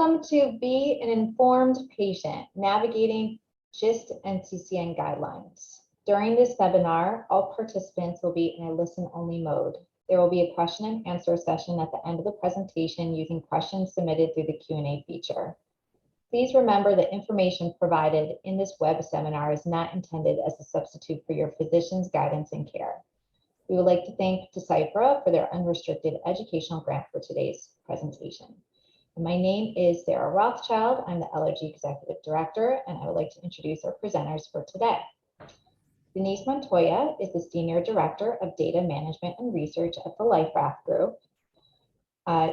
Welcome to Be an Informed Patient, Navigating GIST NCCN Guidelines. During this webinar, all participants will be in a listen-only mode. There will be a question and answer session at the end of the presentation using questions submitted through the Q&A feature. Please remember that information provided in this web seminar is not intended as a substitute for your physician's guidance and care. We would like to thank Decipher for their unrestricted educational grant for today's presentation. My name is Sarah Rothschild. I'm the LRG Executive Director, and I would like to introduce our presenters for today. Denise Montoya is the Senior Director of Data Management and Research at the Raft Group.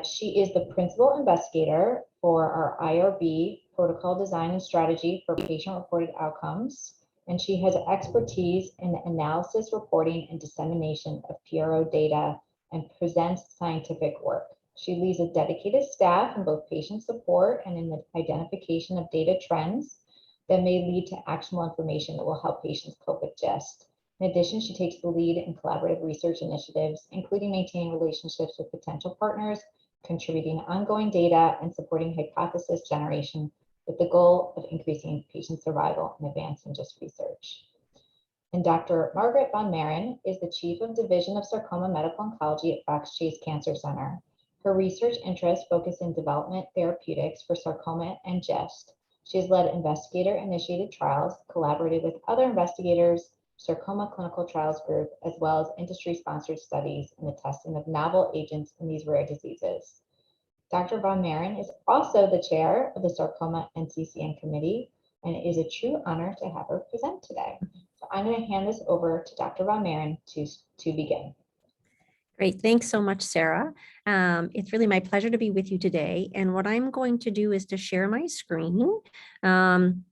She is the Principal Investigator for our IRB Protocol Design and Strategy for Patient-Reported Outcomes, and she has expertise in the analysis, reporting, and dissemination of PRO data and presents scientific work. She leads a dedicated staff in both patient support and in the identification of data trends that may lead to actionable information that will help patients cope with GIST. In addition, she takes the lead in collaborative research initiatives, including maintaining relationships with potential partners, contributing ongoing data, and supporting hypothesis generation with the goal of increasing patient survival and advancing GIST research. And Dr. Margaret Von Maren is the Chief of Division of Sarcoma Medical Oncology at Fox Chase Cancer Center. Her research interests focus in development therapeutics for sarcoma and GIST. She has led investigator-initiated trials, collaborated with other investigators, Sarcoma Clinical Trials Group, as well as industry-sponsored studies in the testing of novel agents in these rare diseases. Dr. Von Maren is also the chair of the Sarcoma NCCN Committee, and it is a true honor to have her present today. So I'm going to hand this over to Dr. Von Maren to begin. Great. Thanks so much, Sarah. It's really my pleasure to be with you today. And what I'm going to do is to share my screen. And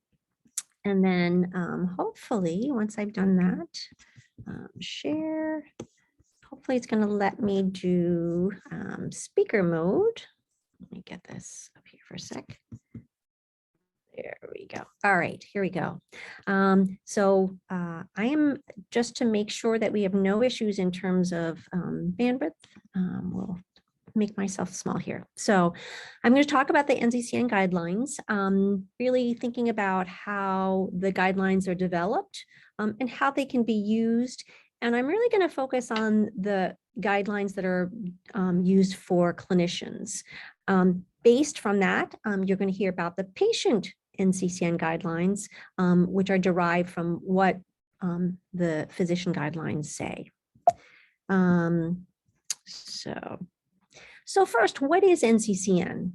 then hopefully, once I've done that, share, hopefully it's going to let me do speaker mode. Let me get this up here for a sec. There we go. All right, here we go. I am, just to make sure that we have no issues in terms of bandwidth, we'll make myself small here. So I'm going to talk about the NCCN guidelines, really thinking about how the guidelines are developed and how they can be used. And I'm really going to focus on the guidelines that are used for clinicians. Based from that, you're going to hear about the patient NCCN guidelines, which are derived from what the physician guidelines say. So first, what is NCCN?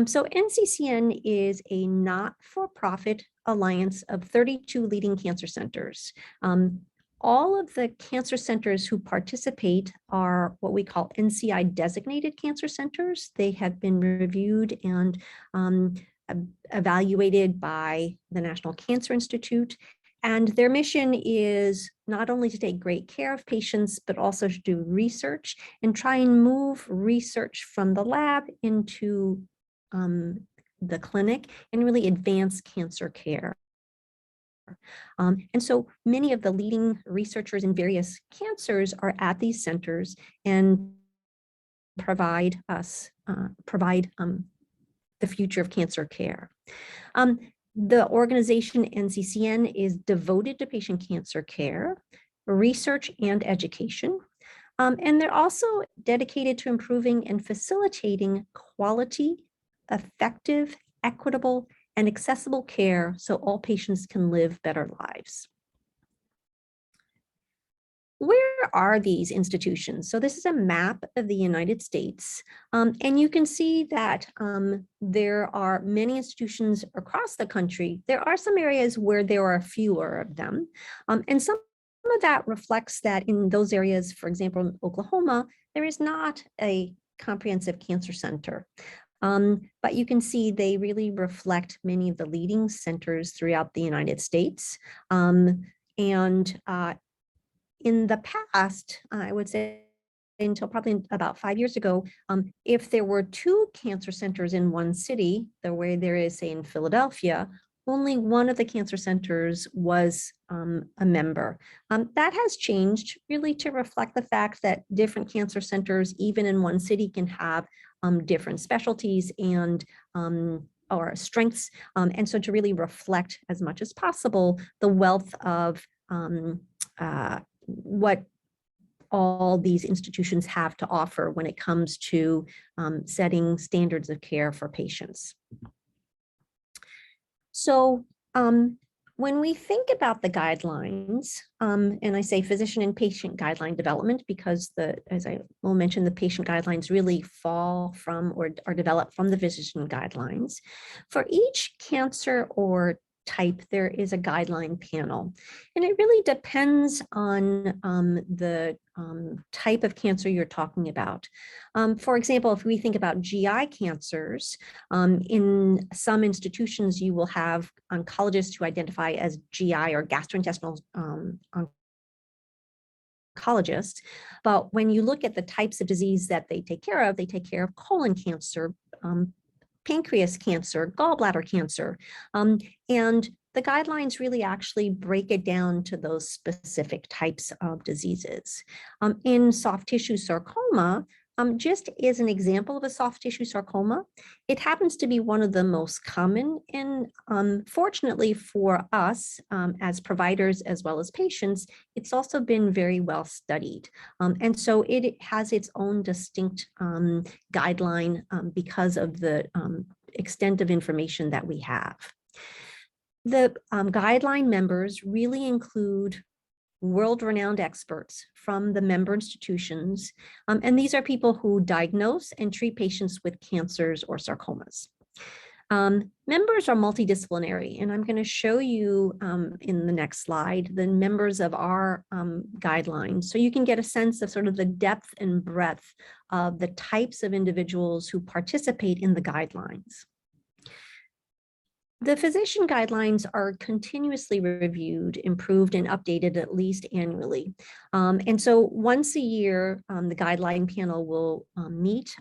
So NCCN is a not-for-profit alliance of 32 leading cancer centers. All of the cancer centers who participate are what we call NCI designated cancer centers. They have been reviewed and evaluated by the National Cancer Institute. And their mission is not only to take great care of patients, but also to do research and try and move research from the lab into the clinic and really advance cancer care. And so many of the leading researchers in various cancers are at these centers and provide the future of cancer care. The organization NCCN is devoted to patient cancer care, research, and education. And they're also dedicated to improving and facilitating quality, effective, equitable, and accessible care so all patients can live better lives. Where are these institutions? So this is a map of the United States, and you can see that there are many institutions across the country. There are some areas where there are fewer of them, and some of that reflects that in those areas, for example, in Oklahoma, there is not a comprehensive cancer center. But you can see they really reflect many of the leading centers throughout the United States. In the past, I would say until probably about 5 years ago, if there were 2 cancer centers in one city, the way there is, say, in Philadelphia, only one of the cancer centers was a member. That has changed really to reflect the fact that different cancer centers, even in one city, can have different specialties and or strengths, and so to really reflect as much as possible the wealth of what all these institutions have to offer when it comes to setting standards of care for patients. So when we think about the guidelines, and I say physician and patient guideline development because as I will mention, the patient guidelines really fall from or are developed from the physician guidelines. For each cancer or type, there is a guideline panel, and it really depends on the type of cancer you're talking about. For example, if we think about GI cancers, in some institutions, you will have oncologists who identify as GI or gastrointestinal oncologists. But when you look at the types of disease that they take care of colon cancer, pancreas cancer, gallbladder cancer, and the guidelines really actually break it down to those specific types of diseases. In soft tissue sarcoma, just as an example of a soft tissue sarcoma, it happens to be one of the most common, and fortunately for us as providers as well as patients, it's also been very well studied. And so it has its own distinct guideline because of the extent of information that we have. The guideline members really include world-renowned experts from the member institutions, and these are people who diagnose and treat patients with cancers or sarcomas. Members are multidisciplinary, and I'm going to show you in the next slide the members of our guidelines, so you can get a sense of sort of the depth and breadth of the types of individuals who participate in the guidelines. The physician guidelines are continuously reviewed, improved, and updated at least annually. And so once a year, the guideline panel will meet.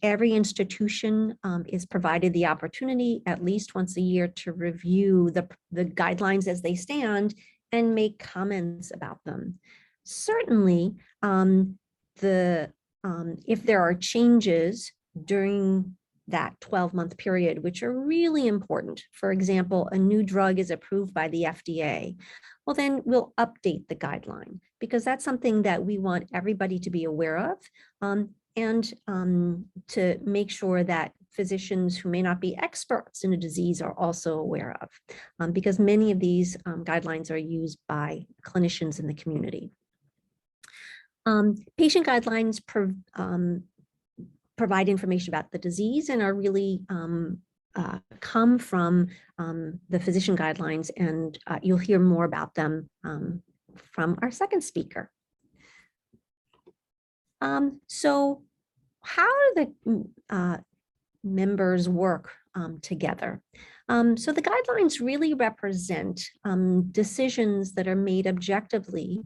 Every institution is provided the opportunity at least once a year to review the guidelines as they stand and make comments about them. Certainly, if there are changes during that 12-month period, which are really important. For example, a new drug is approved by the FDA. Well, then we'll update the guideline because that's something that we want everybody to be aware of, and to make sure that physicians who may not be experts in a disease are also aware of, because many of these guidelines are used by clinicians in the community. Patient guidelines provide information about the disease and are really come from the physician guidelines, and you'll hear more about them from our second speaker. So how do the members work together? So the guidelines really represent decisions that are made objectively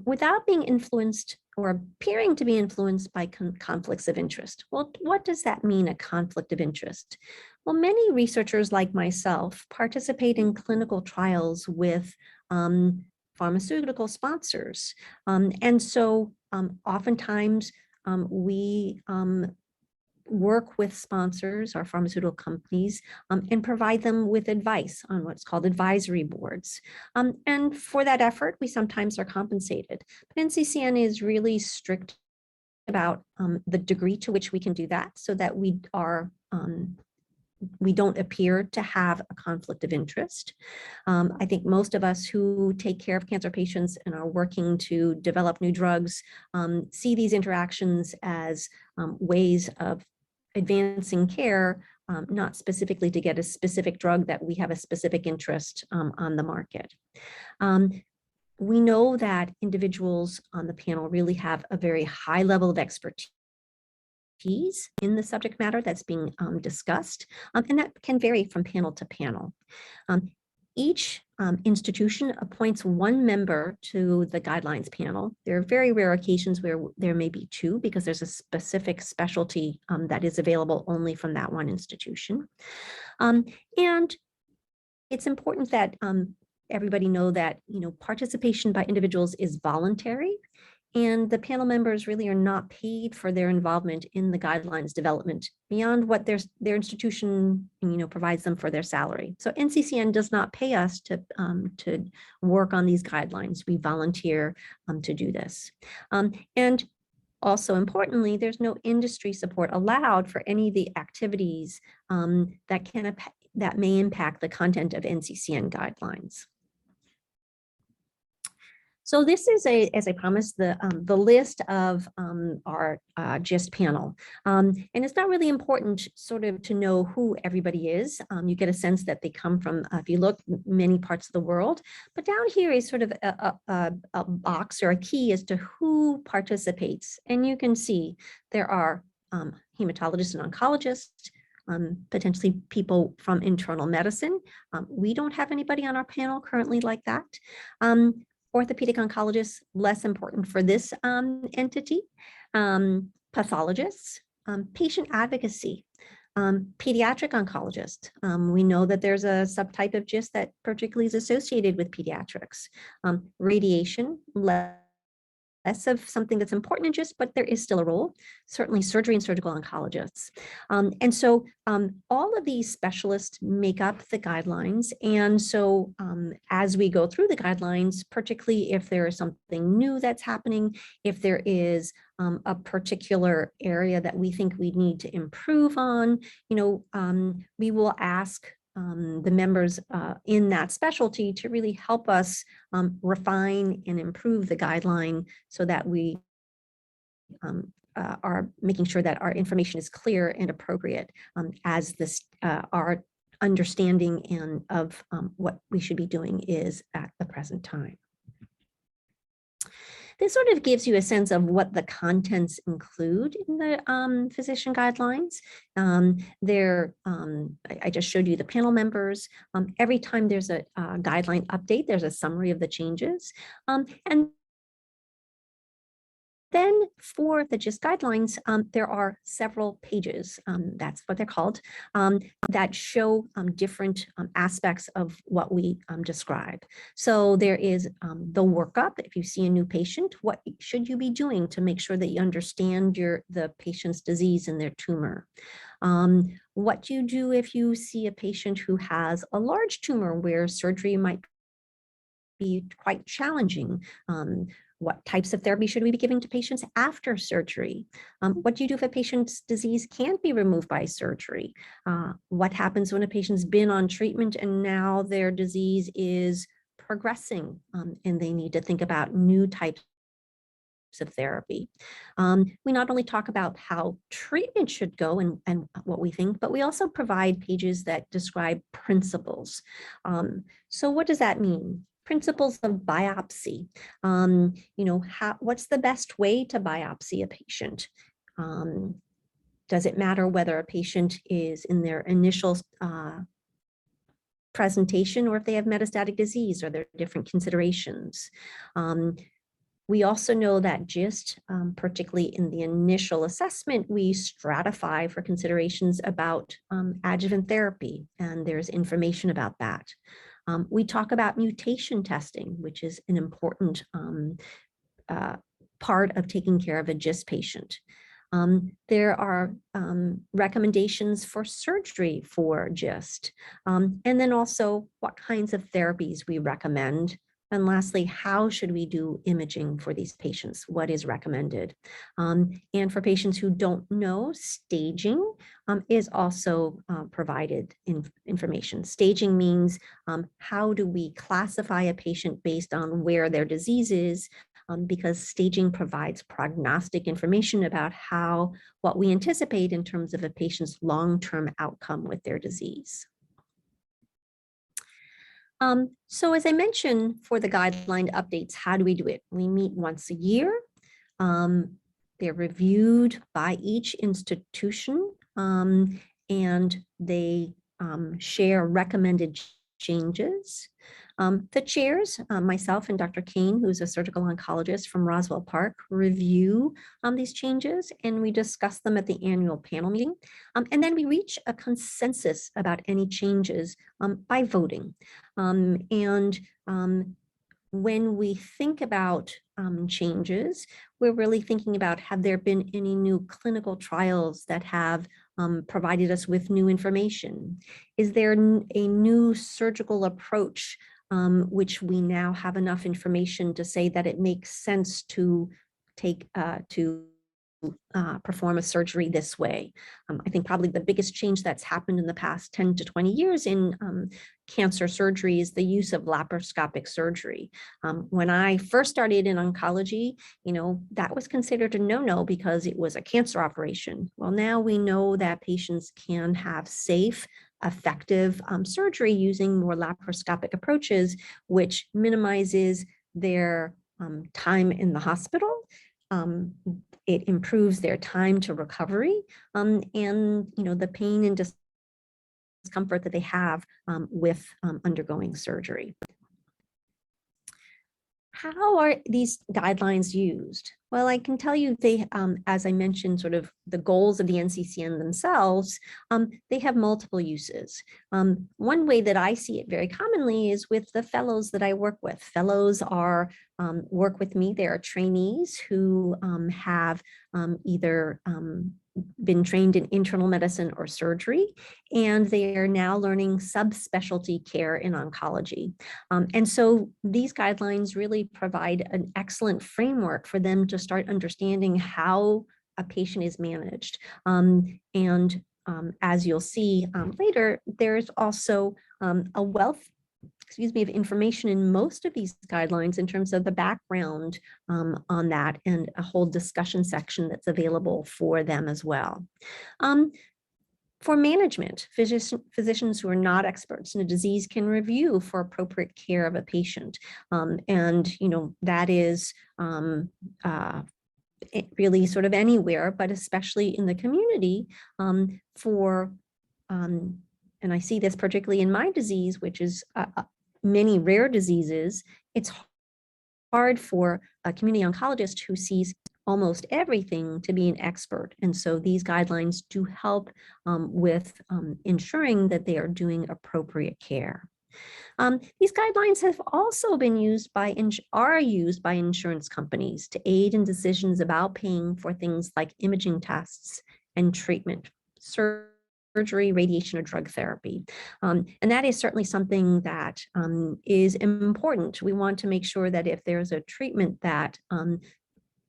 without being influenced or appearing to be influenced by conflicts of interest. Well, what does that mean, a conflict of interest? Well, many researchers like myself participate in clinical trials with pharmaceutical sponsors. And so oftentimes we work with sponsors or pharmaceutical companies and provide them with advice on what's called advisory boards. And for that effort, we sometimes are compensated. But NCCN is really strict about the degree to which we can do that so that we don't appear to have a conflict of interest. I think most of us who take care of cancer patients and are working to develop new drugs see these interactions as ways of advancing care, not specifically to get a specific drug that we have a specific interest on the market. We know that individuals on the panel really have a very high level of expertise in the subject matter that's being discussed, and that can vary from panel to panel. Each institution appoints one member to the guidelines panel. There are very rare occasions where there may be two because there's a specific specialty that is available only from that one institution. And it's important that everybody know that participation by individuals is voluntary, And the panel members really are not paid for their involvement in the guidelines development beyond what their institution, provides them for their salary. So NCCN does not pay us to work on these guidelines. We volunteer to do this. And also importantly, there's no industry support allowed for any of the activities that may impact the content of NCCN guidelines. So this is as I promised, the list of our GIST panel. And it's not really important sort of to know who everybody is. You get a sense that they come from, if you look, many parts of the world. But down here is sort of a box or a key as to who participates. And you can see there are hematologists and oncologists, potentially people from internal medicine. We don't have anybody on our panel currently like that. Orthopedic oncologists, less important for this entity, pathologists, patient advocacy, pediatric oncologists. We know that there's a subtype of GIST that particularly is associated with pediatrics. Radiation, less of something that's important in GIST, but there is still a role, certainly surgery and surgical oncologists. And so all of these specialists make up the guidelines. And so as we go through the guidelines, particularly if there is something new that's happening, if there is a particular area that we think we need to improve on, we will ask the members in that specialty to really help us refine and improve the guideline so that we are making sure that our information is clear and appropriate as this our understanding of what we should be doing is at the present time. This sort of gives you a sense of what the contents include in the physician guidelines. I just showed you the panel members. Every time there's a guideline update, there's a summary of the changes. And then for the GIST guidelines, there are several pages, that's what they're called, that show different aspects of what we describe. So there is the workup. If you see a new patient, what should you be doing to make sure that you understand the patient's disease and their tumor? What do you do if you see a patient who has a large tumor where surgery might be quite challenging? What types of therapy should we be giving to patients after surgery? What do you do if a patient's disease can't be removed by surgery? What happens when a patient's been on treatment and now their disease is progressing and they need to think about new types of therapy? We not only talk about how treatment should go and what we think, but we also provide pages that describe principles. So what does that mean? Principles of biopsy. What's the best way to biopsy a patient? Does it matter whether a patient is in their initial presentation or if they have metastatic disease? Are there different considerations? We also know that GIST, particularly in the initial assessment, we stratify for considerations about adjuvant therapy, and there's information about that. We talk about mutation testing, which is an important part of taking care of a GIST patient. There are recommendations for surgery for GIST, and then also what kinds of therapies we recommend. And lastly, how should we do imaging for these patients? What is recommended? And for patients who don't know, staging is also provided in information. Staging means how do we classify a patient based on where their disease is, because staging provides prognostic information about what we anticipate in terms of a patient's long-term outcome with their disease. So as I mentioned, for the guideline updates, how do we do it? We meet once a year. They're reviewed by each institution, and they share recommended changes. The chairs, myself and Dr. Kane, who's a surgical oncologist from Roswell Park, review these changes, and we discuss them at the annual panel meeting. And then we reach a consensus about any changes by voting. when we think about changes, we're really thinking about, have there been any new clinical trials that have provided us with new information? Is there a new surgical approach which we now have enough information to say that it makes sense to perform a surgery this way? I think probably the biggest change that's happened in the past 10 to 20 years in cancer surgery is the use of laparoscopic surgery. When I first started in oncology, that was considered a no-no because it was a cancer operation. Well, now we know that patients can have safe, effective surgery using more laparoscopic approaches, which minimizes their time in the hospital. It improves their time to recovery, and the pain and discomfort that they have with undergoing surgery. How are these guidelines used? Well, I can tell you they, as I mentioned, sort of the goals of the NCCN themselves, they have multiple uses. One way that I see it very commonly is with the fellows that I work with. Fellows are work with me. They are trainees who have either been trained in internal medicine or surgery, and they are now learning subspecialty care in oncology. And so these guidelines really provide an excellent framework for them to start understanding how a patient is managed. As you'll see later, there's also a wealth of information in most of these guidelines in terms of the background on that, and a whole discussion section that's available for them as well. For management, physicians who are not experts in a disease can review for appropriate care of a patient. That is really sort of anywhere, but especially in the community and I see this particularly in my disease, which is many rare diseases. It's hard for a community oncologist who sees almost everything to be an expert. And so these guidelines do help with ensuring that they are doing appropriate care. These guidelines have also been used are used by insurance companies to aid in decisions about paying for things like imaging tests and treatment, surgery, radiation, or drug therapy. And that is certainly something that is important. We want to make sure that if there's a treatment that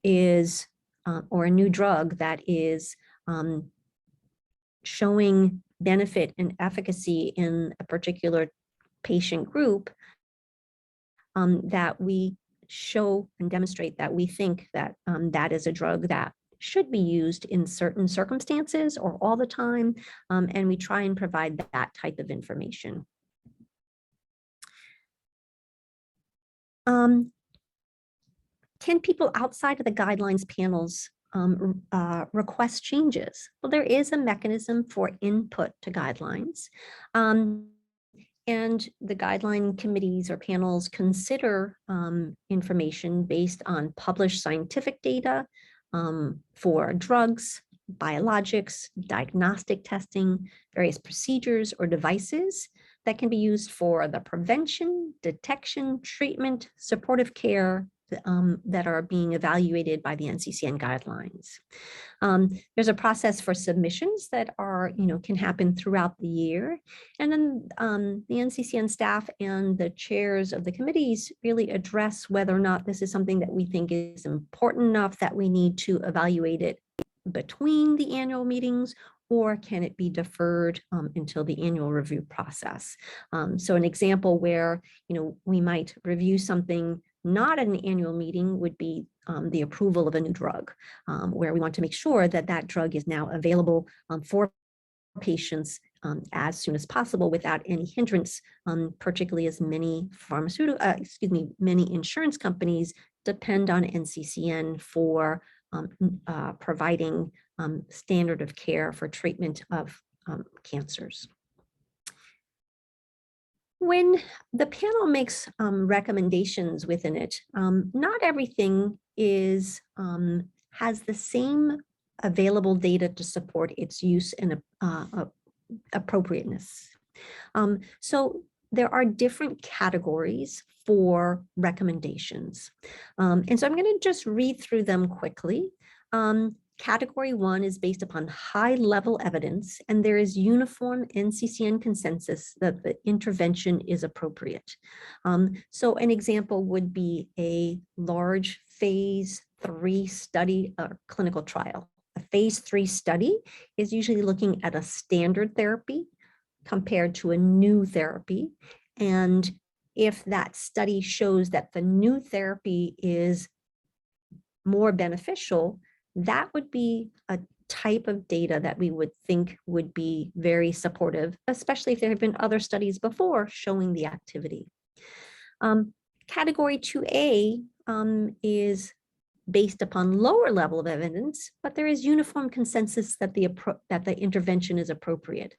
is, or a new drug that is showing benefit and efficacy in a particular patient group, that we show and demonstrate that we think that that is a drug that should be used in certain circumstances or all the time, and we try and provide that type of information. Can people outside of the guidelines panels request changes? Well, there is a mechanism for input to guidelines. And the guideline committees or panels consider information based on published scientific data for drugs, biologics, diagnostic testing, various procedures or devices that can be used for the prevention, detection, treatment, supportive care that are being evaluated by the NCCN guidelines. There's a process for submissions that are, can happen throughout the year. And then the NCCN staff and the chairs of the committees really address whether or not this is something that we think is important enough that we need to evaluate it between the annual meetings, or can it be deferred until the annual review process. So an example where, we might review something not at an annual meeting would be the approval of a new drug, where we want to make sure that that drug is now available for patients as soon as possible without any hindrance, particularly as many many insurance companies depend on NCCN for providing standard of care for treatment of cancers. When the panel makes recommendations within it, not everything has the same available data to support its use and appropriateness. So there are different categories for recommendations. And so I'm going to just read through them quickly. Category 1 is based upon high-level evidence, and there is uniform NCCN consensus that the intervention is appropriate. So an example would be a large phase 3 study or clinical trial. A phase 3 study is usually looking at a standard therapy compared to a new therapy. And if that study shows that the new therapy is more beneficial, that would be a type of data that we would think would be very supportive, especially if there have been other studies before showing the activity. Category 2A is based upon lower level of evidence, but there is uniform consensus that the intervention is appropriate.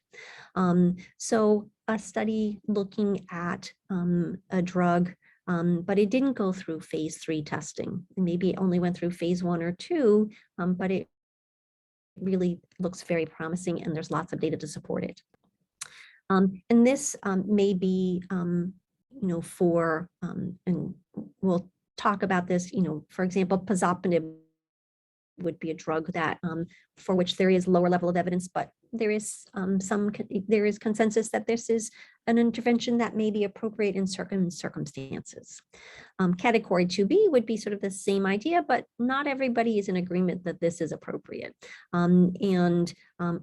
So a study looking at a drug, but it didn't go through phase 3 testing. Maybe it only went through phase 1 or 2, but it really looks very promising and there's lots of data to support it. And this may be, for, and we'll talk about this, for example, pazopanib would be a drug that for which there is lower level of evidence, but there is consensus that this is an intervention that may be appropriate in certain circumstances. Category 2B would be sort of the same idea, but not everybody is in agreement that this is appropriate. And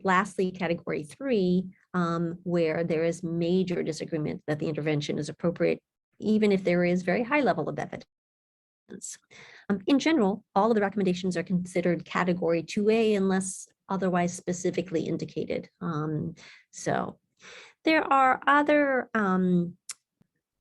lastly, category 3, where there is major disagreement that the intervention is appropriate, even if there is very high level of evidence. In general, all of the recommendations are considered category 2A unless otherwise specifically indicated. So there are other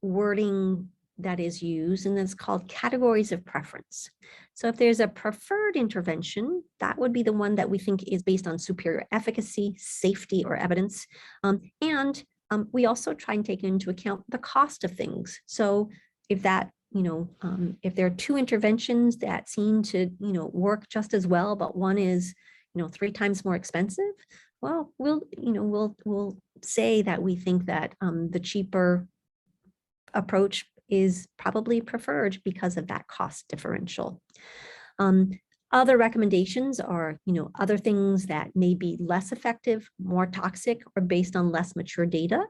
wording that is used, and it's called categories of preference. So if there's a preferred intervention, that would be the one that we think is based on superior efficacy, safety, or evidence. And we also try and take into account the cost of things. So if that if there are 2 interventions that seem to, work just as well, but one is, 3 times more expensive, well, we'll say that we think that the cheaper approach is probably preferred because of that cost differential. Other recommendations are, other things that may be less effective, more toxic, or based on less mature data,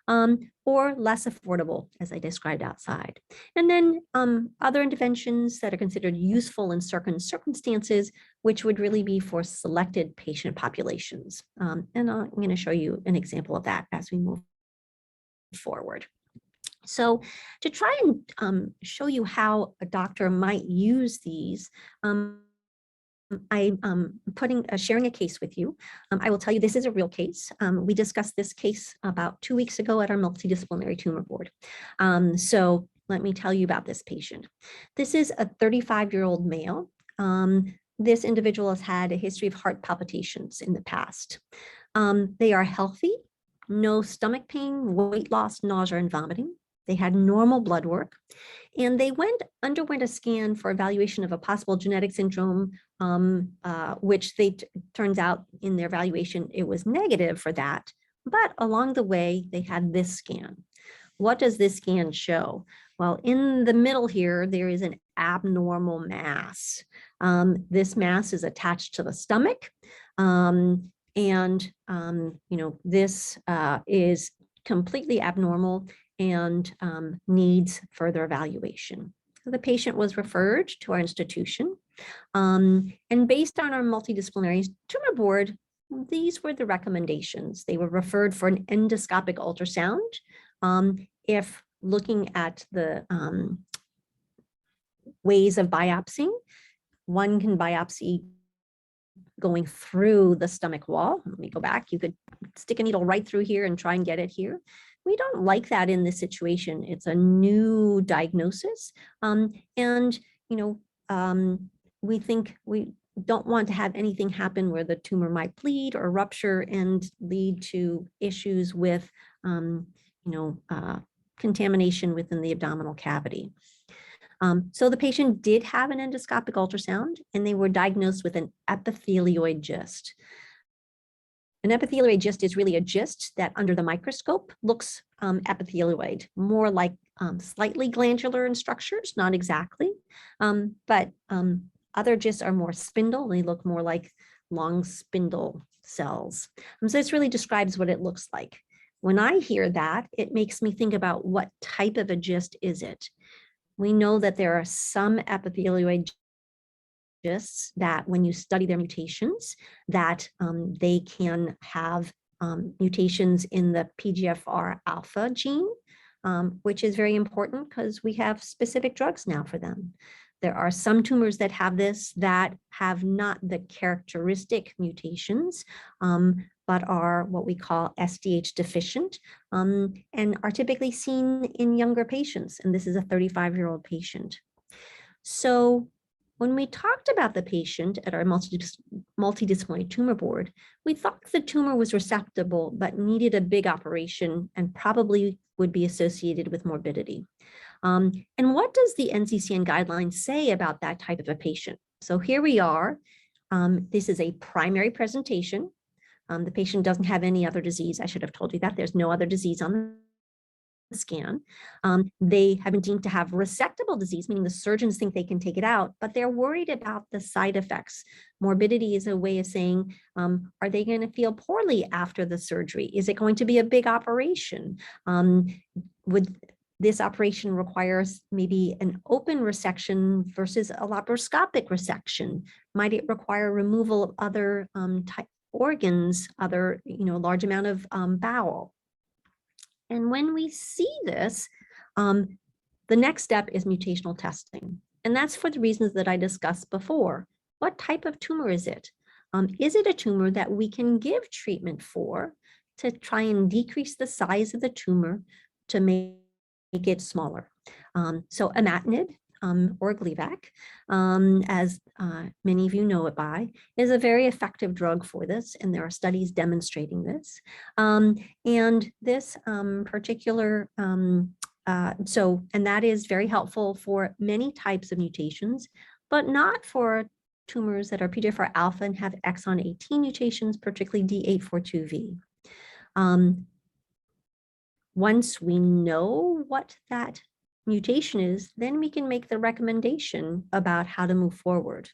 or less affordable, as I described outside. And then other interventions that are considered useful in certain circumstances, which would really be for selected patient populations. And I'm going to show you an example of that as we move forward. So to try and show you how a doctor might use these, I'm sharing a case with you. I will tell you this is a real case. We discussed this case about 2 weeks ago at our multidisciplinary tumor board. So let me tell you about this patient. This is a 35-year-old male. This individual has had a history of heart palpitations in the past. They are healthy, no stomach pain, weight loss, nausea, and vomiting. They had normal blood work, and they underwent a scan for evaluation of a possible genetic syndrome, which turns out in their evaluation, it was negative for that. But along the way, they had this scan. What does this scan show? Well, in the middle here, there is an abnormal mass. This mass is attached to the stomach. This is completely abnormal and needs further evaluation. So the patient was referred to our institution. And based on our multidisciplinary tumor board, these were the recommendations. They were referred for an endoscopic ultrasound. If looking at the ways of biopsying, one can biopsy going through the stomach wall. Let me go back. You could stick a needle right through here and try and get it here. We don't like that in this situation. It's a new diagnosis. We think we don't want to have anything happen where the tumor might bleed or rupture and lead to issues with, contamination within the abdominal cavity. So the patient did have an endoscopic ultrasound, and they were diagnosed with an epithelioid cyst. An epithelioid cyst is really a cyst that under the microscope looks epithelioid, more like slightly glandular in structures, not exactly, but other GISTs are more spindle. They look more like long spindle cells. So this really describes what it looks like. When I hear that, it makes me think about what type of a GIST is it. We know that there are some epithelioid GISTs that when you study their mutations, that they can have mutations in the PGFR alpha gene, which is very important because we have specific drugs now for them. There are some tumors that have this that have not the characteristic mutations, but are what we call SDH deficient, and are typically seen in younger patients. And this is a 35-year-old patient. So when we talked about the patient at our multidisciplinary tumor board, we thought the tumor was resectable, but needed a big operation and probably would be associated with morbidity. And what does the NCCN guidelines say about that type of a patient? So here we are. This is a primary presentation. The patient doesn't have any other disease. I should have told you that. There's no other disease on the scan. They have been deemed to have resectable disease, meaning the surgeons think they can take it out, but they're worried about the side effects. Morbidity is a way of saying, are they going to feel poorly after the surgery? Is it going to be a big operation? Would this operation requires maybe an open resection versus a laparoscopic resection? Might it require removal of other organs, other, large amount of bowel? And when we see this, the next step is mutational testing. And that's for the reasons that I discussed before. What type of tumor is it? Is it a tumor that we can give treatment for to try and decrease the size of the tumor to make it smaller? So imatinib, or Gleevec, as many of you know it by, is a very effective drug for this, and there are studies demonstrating this. And this particular, and that is very helpful for many types of mutations, but not for tumors that are PGFR alpha and have exon 18 mutations, particularly D842V. Once we know what that mutation is, then we can make the recommendation about how to move forward.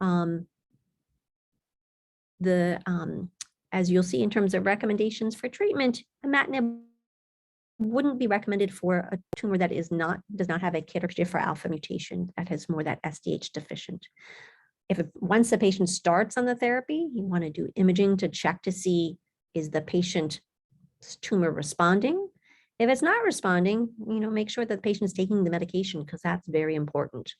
As you'll see in terms of recommendations for treatment, imatinib wouldn't be recommended for a tumor that does not have a KIT or PGFR alpha mutation that has more that SDH deficient. Once the patient starts on the therapy, you want to do imaging to check to see, is the patient's tumor responding? If it's not responding, make sure that the patient is taking the medication, because that's very important.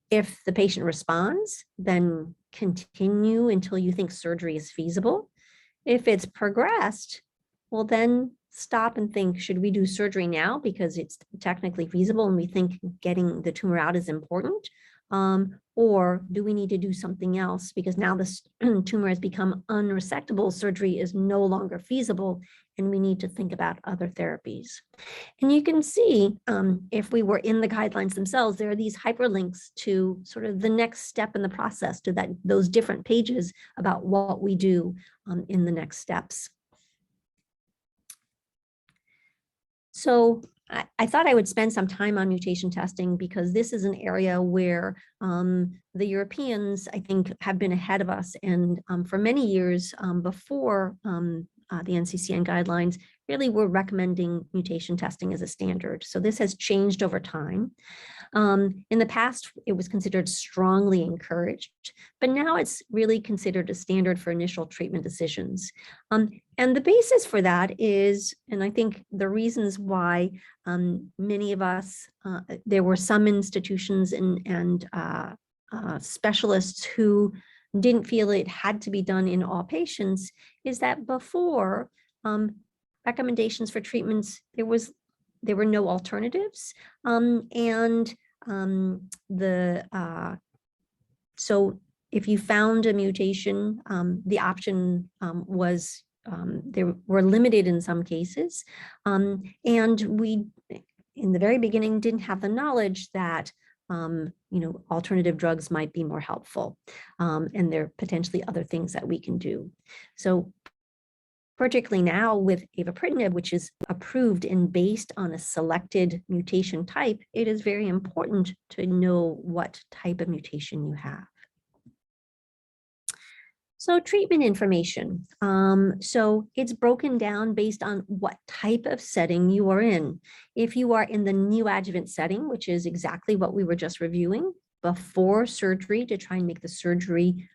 If the patient responds, then continue until you think surgery is feasible. If it's progressed, well, then stop and think, should we do surgery now because it's technically feasible and we think getting the tumor out is important? Or do we need to do something else because now this tumor has become unresectable, surgery is no longer feasible, and we need to think about other therapies. And you can see, if we were in the guidelines themselves, there are these hyperlinks to sort of the next step in the process, to those different pages about what we do in the next steps. So I thought I would spend some time on mutation testing because this is an area where the Europeans, I think, have been ahead of us. And for many years before the NCCN guidelines, really were recommending mutation testing as a standard. So this has changed over time. In the past, it was considered strongly encouraged, but now it's really considered a standard for initial treatment decisions. And the basis for that is, and I think the reasons why many of us, there were some institutions and specialists who didn't feel it had to be done in all patients, is that before recommendations for treatments, there were no alternatives, so if you found a mutation, the option was they were limited in some cases, and we in the very beginning didn't have the knowledge that alternative drugs might be more helpful, and there are potentially other things that we can do. So particularly now with avapritinib, which is approved and based on a selected mutation type, it is very important to know what type of mutation you have. So treatment information. So it's broken down based on what type of setting you are in. If you are in the neoadjuvant setting, which is exactly what we were just reviewing, before surgery to try and make the surgery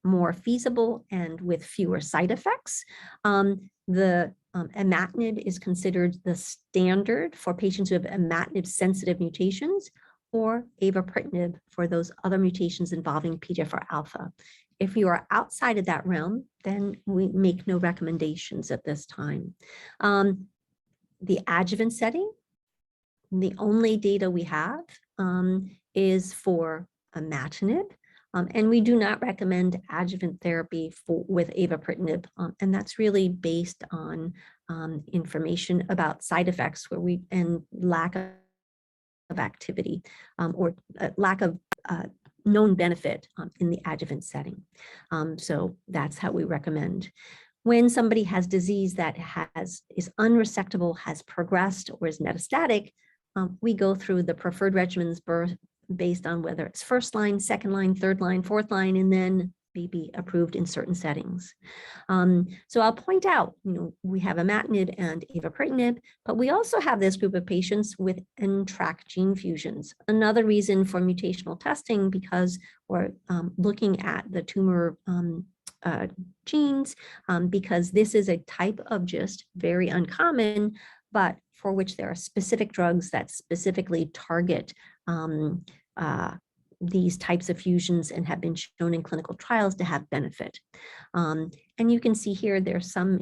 more feasible and with fewer side effects, the imatinib is considered the standard for patients who have imatinib-sensitive mutations, or avapritinib for those other mutations involving PDFR alpha. If you are outside of that realm, then we make no recommendations at this time. The adjuvant setting, the only data we have is for imatinib, and we do not recommend adjuvant therapy with avapritinib, and that's really based on information about side effects and lack of activity or lack of known benefit in the adjuvant setting. So that's how we recommend. When somebody has disease that is unresectable, has progressed, or is metastatic, we go through the preferred regimens based on whether it's first line, second line, third line, fourth line, and then maybe approved in certain settings. So I'll point out, we have imatinib and avapritinib, but we also have this group of patients with NTRK gene fusions. Another reason for mutational testing, because we're looking at the tumor genes, because this is a type of GIST, very uncommon, but for which there are specific drugs that specifically target these types of fusions and have been shown in clinical trials to have benefit. And you can see here, there's some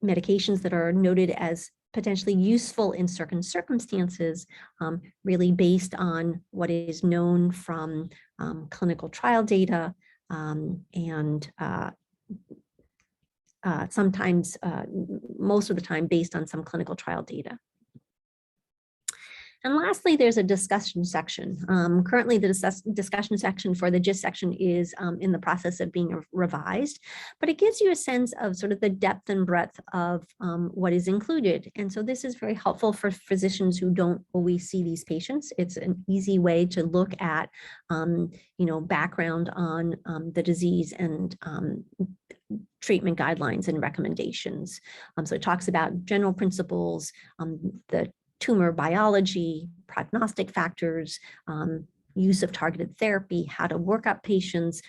medications that are noted as potentially useful in certain circumstances, really based on what is known from clinical trial data, and sometimes, most of the time, based on some clinical trial data. And lastly, there's a discussion section. Currently, the discussion section for the GIST section is in the process of being revised, but it gives you a sense of sort of the depth and breadth of what is included. And so this is very helpful for physicians who don't always see these patients. It's an easy way to look at, background on the disease and treatment guidelines and recommendations. So it talks about general principles, the tumor biology, prognostic factors, use of targeted therapy, how to work up patients.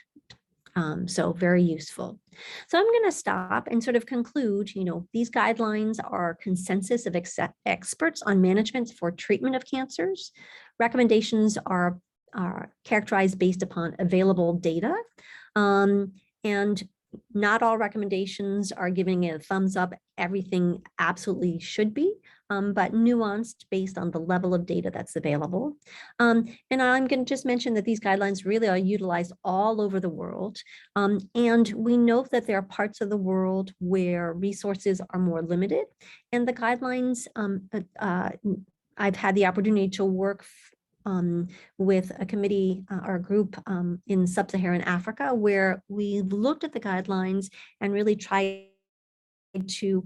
So very useful. So I'm going to stop and sort of conclude, these guidelines are consensus of experts on management for treatment of cancers. Recommendations are characterized based upon available data. And not all recommendations are giving it a thumbs up. Everything absolutely should be, but nuanced based on the level of data that's available. And I'm going to just mention that these guidelines really are utilized all over the world. And we know that there are parts of the world where resources are more limited. And the guidelines, I've had the opportunity to work with a committee or a group in sub-Saharan Africa, where we looked at the guidelines and really tried to,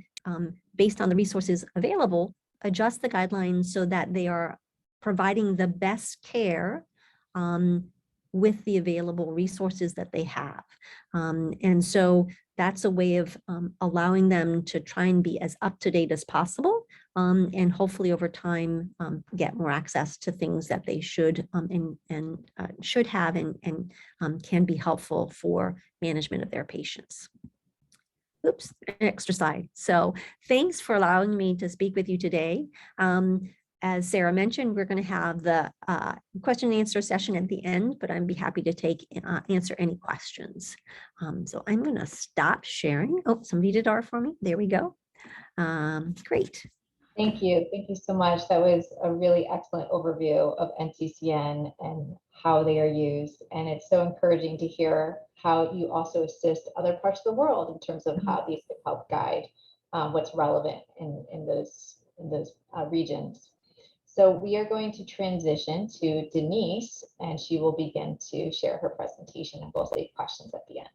based on the resources available, adjust the guidelines so that they are providing the best care with the available resources that they have. And so that's a way of allowing them to try and be as up-to-date as possible, and hopefully over time get more access to things that they should should have and can be helpful for management of their patients. Oops, extra slide. So thanks for allowing me to speak with you today. As Sarah mentioned, we're going to have the question and answer session at the end, but I'd be happy to answer any questions. So I'm going to stop sharing. Oh, somebody did R for me. There we go. Great. Thank you. Thank you so much. That was a really excellent overview of NCCN and how they are used. And it's so encouraging to hear how you also assist other parts of the world in terms of how these can help guide what's relevant in those regions. So we are going to transition to Denise, and she will begin to share her presentation, and we'll take questions at the end.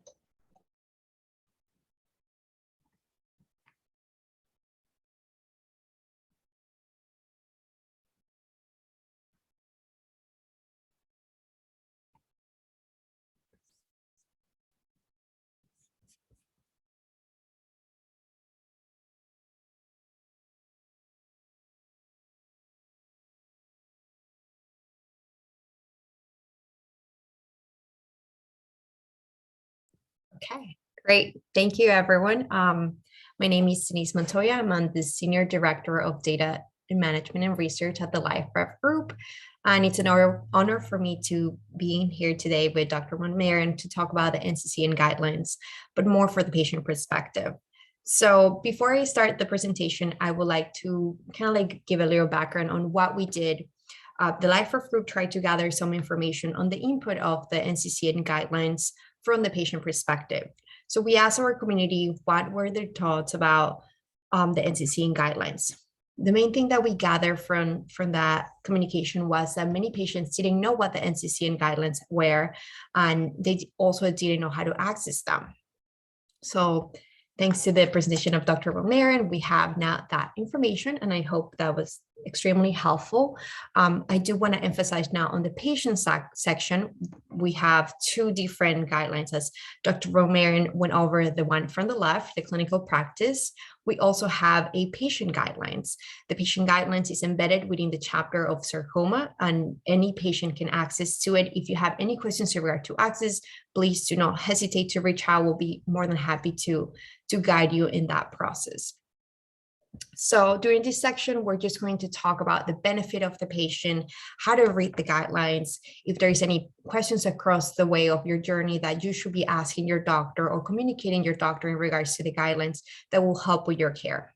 Okay, great. Thank you, everyone. My name is Denise Montoya. I'm the Senior Director of Data Management and Research at the Raft Group. And it's an honor for me to be in here today with Dr. Marin to talk about the NCCN guidelines, but more for the patient perspective. So before I start the presentation, I would like to kind of give a little background on what we did. The Raft Group tried to gather some information on the input of the NCCN guidelines from the patient perspective. So we asked our community what were their thoughts about the NCCN guidelines. The main thing that we gathered from that communication was that many patients didn't know what the NCCN guidelines were, and they also didn't know how to access them. So thanks to the presentation of Dr. Romero, we have now that information, and I hope that was extremely helpful. I do want to emphasize now on the patient section, we have two different guidelines, as Dr. Romero went over the one from the left, the clinical practice. We also have a patient guidelines. The patient guidelines is embedded within the chapter of sarcoma, and any patient can access to it. If you have any questions in regard to access, please do not hesitate to reach out. We'll be more than happy to guide you in that process. So during this section, we're just going to talk about the benefit of the patient, how to read the guidelines, if there is any questions across the way of your journey that you should be asking your doctor or communicating your doctor in regards to the guidelines that will help with your care.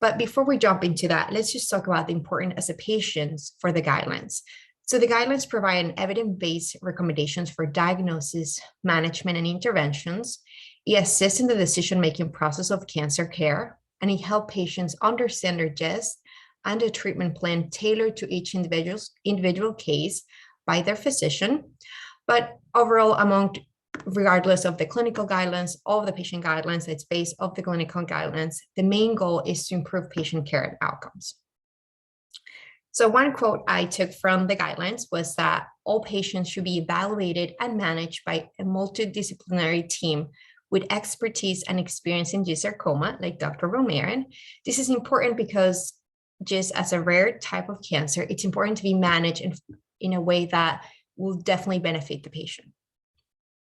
But before we jump into that, let's just talk about the importance as a patient for the guidelines. So the guidelines provide an evidence-based recommendations for diagnosis, management, and interventions. It assists in the decision-making process of cancer care, and it helps patients understand their gist and the treatment plan tailored to each individual case by their physician. But overall, regardless of the clinical guidelines, all of the patient guidelines, it's based off the clinical guidelines. The main goal is to improve patient care and outcomes. So one quote I took from the guidelines was that all patients should be evaluated and managed by a multidisciplinary team with expertise and experience in GIST sarcoma, like Dr. Romero. This is important because GIST, as a rare type of cancer, it's important to be managed in a way that will definitely benefit the patient.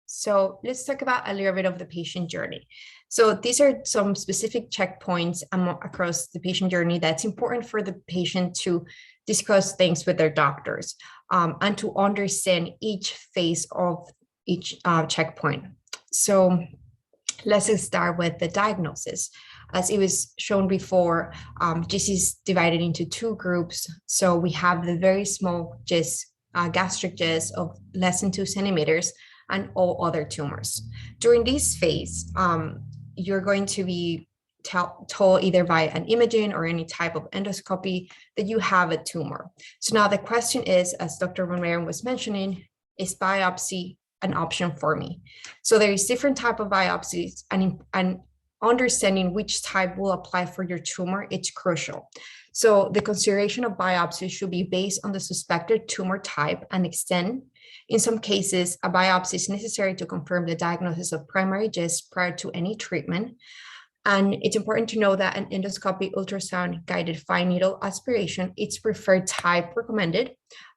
So let's talk about a little bit of the patient journey. So these are some specific checkpoints across the patient journey that's important for the patient to discuss things with their doctors and to understand each phase of each checkpoint. So let's start with the diagnosis. As it was shown before, GIST is divided into two groups. So we have the very small GIST, gastric GIST of less than 2 centimeters, and all other tumors. During this phase, you're going to be told either by an imaging or any type of endoscopy that you have a tumor. So now the question is, as Dr. Romero was mentioning, is biopsy an option for me? So there is different type of biopsies, and understanding which type will apply for your tumor, it's crucial. So the consideration of biopsy should be based on the suspected tumor type and extent. In some cases, a biopsy is necessary to confirm the diagnosis of primary GIST prior to any treatment. And it's important to know that an endoscopic ultrasound guided fine needle aspiration, it's preferred type recommended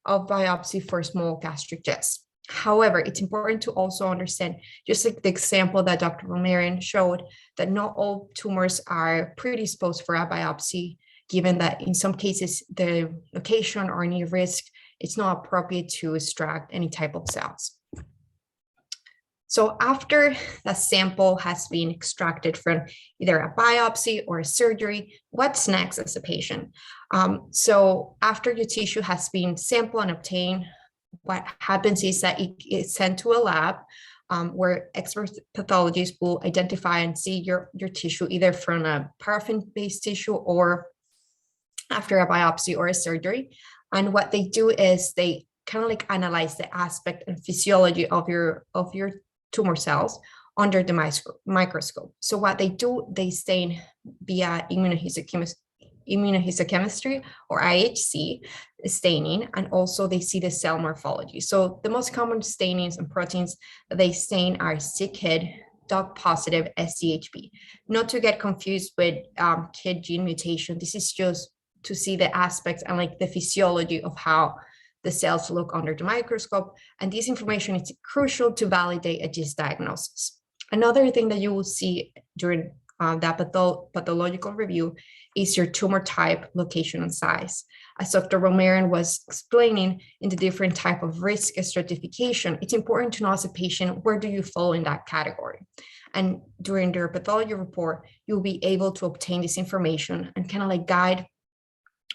of biopsy for small gastric GIST. However, it's important to also understand, just like the example that Dr. Romero showed, that not all tumors are predisposed for a biopsy, given that in some cases, the location or any risk, it's not appropriate to extract any type of cells. So after the sample has been extracted from either a biopsy or a surgery, what's next as a patient? So after your tissue has been sampled and obtained, what happens is that it is sent to a lab where expert pathologists will identify and see your tissue either from a paraffin-based tissue or after a biopsy or a surgery. And what they do is they kind of analyze the aspect and physiology of your tumor cells under the microscope. So what they do, they stain via immunohistochemistry or IHC staining, and also they see the cell morphology. So the most common stainings and proteins that they stain are c-KIT, DOG positive, SDHB. Not to get confused with KIT gene mutation. This is just to see the aspects and the physiology of how the cells look under the microscope. And this information is crucial to validate a GIST diagnosis. Another thing that you will see during that pathological review is your tumor type, location, and size. As Dr. Romarin was explaining in the different type of risk stratification, it's important to know as a patient, where do you fall in that category? And during their pathology report, you'll be able to obtain this information and kind of like guide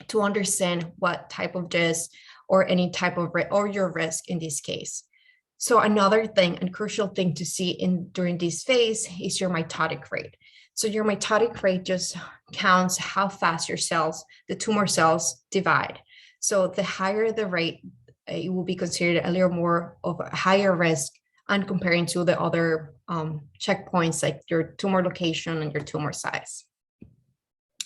to understand what type of GIST or any type of or your risk in this case. So another thing and crucial thing to see during this phase is your mitotic rate. So your mitotic rate just counts how fast your cells, the tumor cells, divide. So the higher the rate, it will be considered a little more of a higher risk and comparing to the other checkpoints like your tumor location and your tumor size.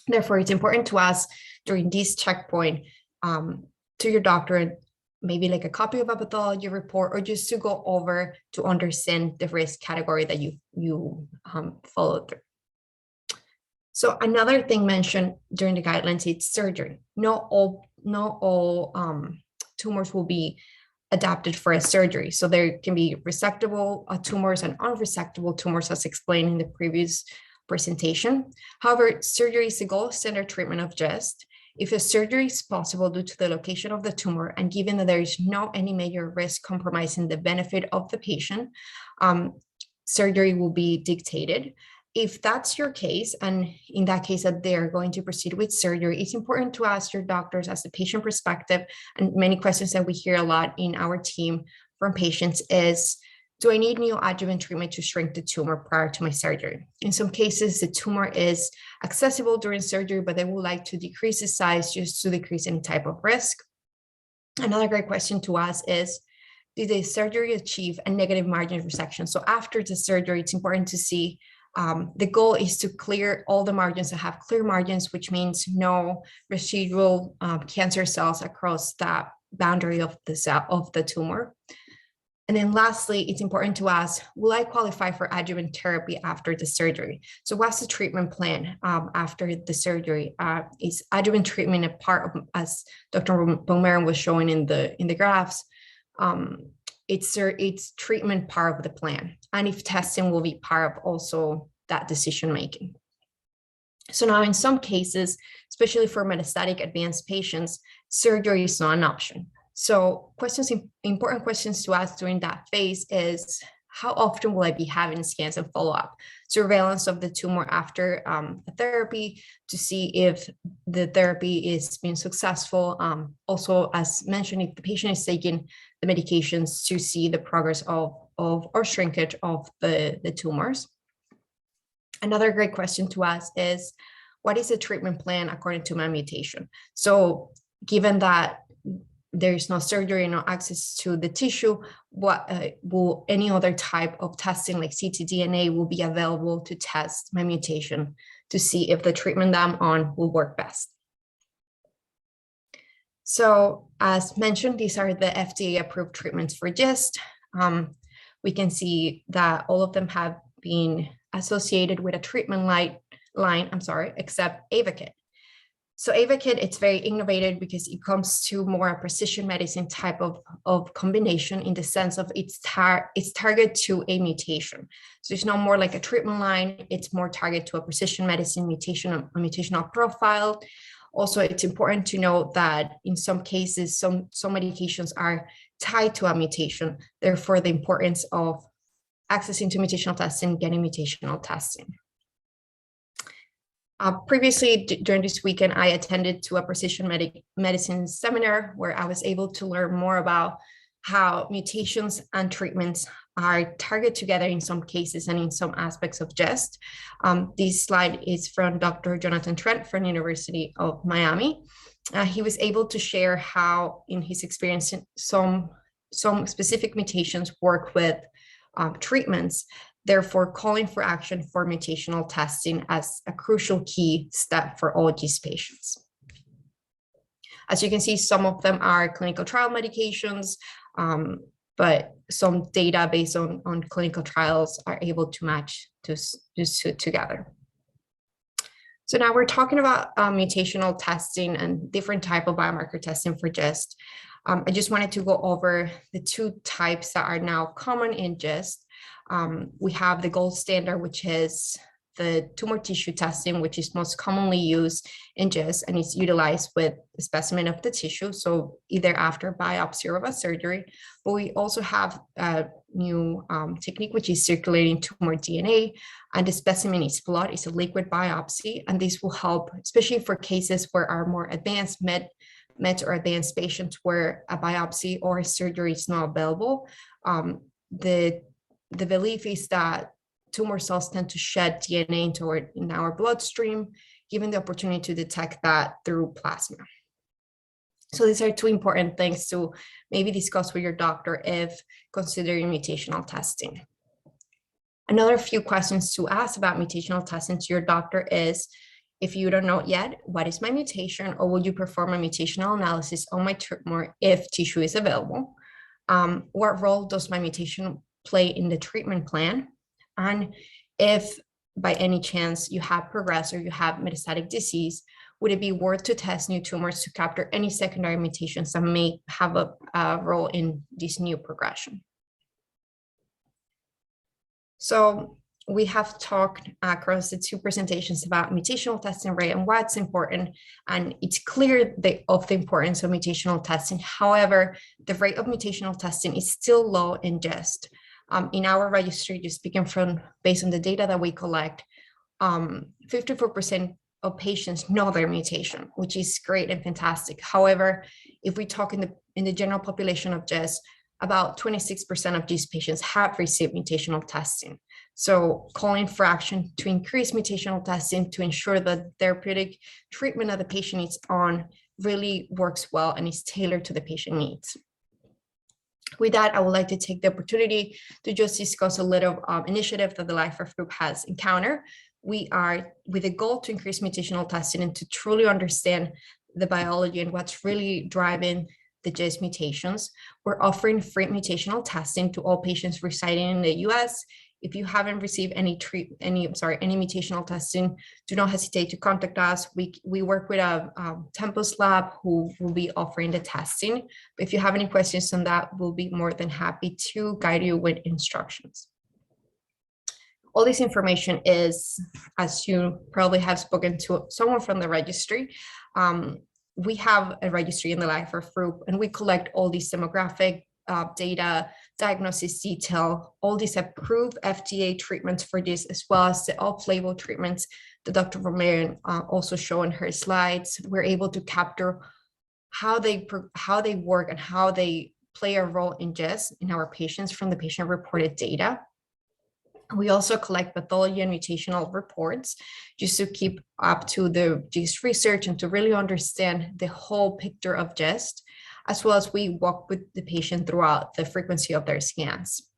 Therefore, it's important to ask during this checkpoint to your doctor, maybe like a copy of a pathology report, or just to go over to understand the risk category that you follow through. So another thing mentioned during the guidelines is surgery. Not all tumors will be adapted for a surgery. So there can be resectable tumors and unresectable tumors, as explained in the previous presentation. However, surgery is the gold standard treatment of GIST. If a surgery is possible due to the location of the tumor, and given that there is no any major risk compromising the benefit of the patient, surgery will be dictated. If that's your case, and in that case that they're going to proceed with surgery, it's important to ask your doctors as the patient perspective, and many questions that we hear a lot in our team from patients is, do I need neoadjuvant treatment to shrink the tumor prior to my surgery? In some cases, the tumor is accessible during surgery, but they would like to decrease the size just to decrease any type of risk. Another great question to ask is, did the surgery achieve a negative margin resection? So after the surgery, it's important to see the goal is to clear all the margins, that have clear margins, which means no residual cancer cells across that boundary of the cell of the tumor. And then lastly, it's important to ask, will I qualify for adjuvant therapy after the surgery? So what's the treatment plan after the surgery? Is adjuvant treatment a part of, as Dr. Romarin was showing in the graphs, it's treatment part of the plan, and if testing will be part of also that decision making. So now in some cases, especially for metastatic advanced patients, surgery is not an option. So important questions to ask during that phase is, how often will I be having scans and follow-up? Surveillance of the tumor after a therapy to see if the therapy is being successful. Also, as mentioned, if the patient is taking the medications, to see the progress of or shrinkage of the tumors. Another great question to ask is, what is the treatment plan according to my mutation? So given that there is no surgery, no access to the tissue, what will any other type of testing like ctDNA will be available to test my mutation to see if the treatment that I'm on will work best? So as mentioned, these are the FDA approved treatments for GIST. We can see that all of them have been associated with a treatment line, except Ayvakit. So Ayvakit, it's very innovative because it comes to more a precision medicine type of combination, in the sense of it's target to a mutation. So it's not more like a treatment line, it's more target to a precision medicine mutational profile. Also, it's important to note that in some cases, some medications are tied to a mutation. Therefore, the importance of accessing to mutational testing, getting mutational testing. Previously, during this weekend, I attended to a precision medicine seminar where I was able to learn more about how mutations and treatments are targeted together in some cases and in some aspects of GIST. This slide is from Dr. Jonathan Trent from University of Miami. He was able to share how, in his experience, some specific mutations work with treatments, therefore calling for action for mutational testing as a crucial key step for all these patients. As you can see, some of them are clinical trial medications, but some data based on clinical trials are able to match those two together. So now we're talking about mutational testing and different type of biomarker testing for GIST. I just wanted to go over the two types that are now common in GIST. We have the gold standard, which is the tumor tissue testing, which is most commonly used in GIST, and it's utilized with a specimen of the tissue, so either after biopsy or of a surgery. But we also have a new technique, which is circulating tumor DNA, and the specimen is blood, it's a liquid biopsy, and this will help, especially for cases where are more advanced meds or advanced patients where a biopsy or a surgery is not available. The belief is that tumor cells tend to shed DNA in our bloodstream, given the opportunity to detect that through plasma. So these are two important things to maybe discuss with your doctor if considering mutational testing. Another few questions to ask about mutational testing to your doctor is, if you don't know yet, what is my mutation, or would you perform a mutational analysis on my tumor if tissue is available? What role does my mutation play in the treatment plan? And if by any chance you have progressed or you have metastatic disease, would it be worth to test new tumors to capture any secondary mutations that may have a role in this new progression? So we have talked across the two presentations about mutational testing rate and what's important, and it's clear of the importance of mutational testing. However, the rate of mutational testing is still low in GIST. In our registry, just speaking based on the data that we collect, 54% of patients know their mutation, which is great and fantastic. However, if we talk in the general population of GIST, about 26% of these patients have received mutational testing. So calling for action to increase mutational testing to ensure that therapeutic treatment that the patient is on really works well and is tailored to the patient needs. With that, I would like to take the opportunity to just discuss a little initiative that the LifeRF group has encountered. We are with a goal to increase mutational testing and to truly understand the biology and what's really driving the GIST mutations. We're offering free mutational testing to all patients residing in the US. If you haven't received any mutational testing, do not hesitate to contact us. We work with a Tempus lab who will be offering the testing. But if you have any questions on that, we'll be more than happy to guide you with instructions. All this information is, as you probably have spoken to someone from the registry, we have a registry in the LifeRF group, and we collect all these demographic data, diagnosis detail, all these approved FDA treatments for this, as well as the off-label treatments that Dr. Romero also showed in her slides. We're able to capture how they work and how they play a role in GIST in our patients from the patient-reported data. We also collect pathology and mutational reports just to keep up to the GIST research and to really understand the whole picture of GIST, as well as we walk with the patient throughout the frequency of their scans.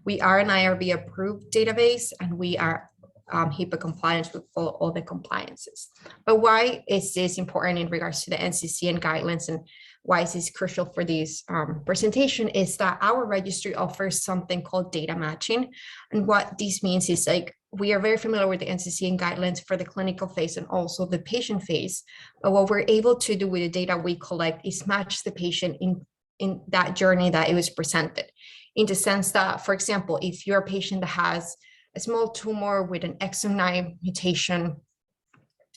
We are an IRB approved database, and we are HIPAA compliant with all the compliances. But why is this important in regards to the NCCN guidelines, and why is this crucial for this presentation is that our registry offers something called data matching. And what this means is, like, we are very familiar with the NCCN guidelines for the clinical phase and also the patient phase. But what we're able to do with the data we collect is match the patient in that journey that it was presented. In the sense that, for example, if you're a patient that has a small tumor with an exon 9 mutation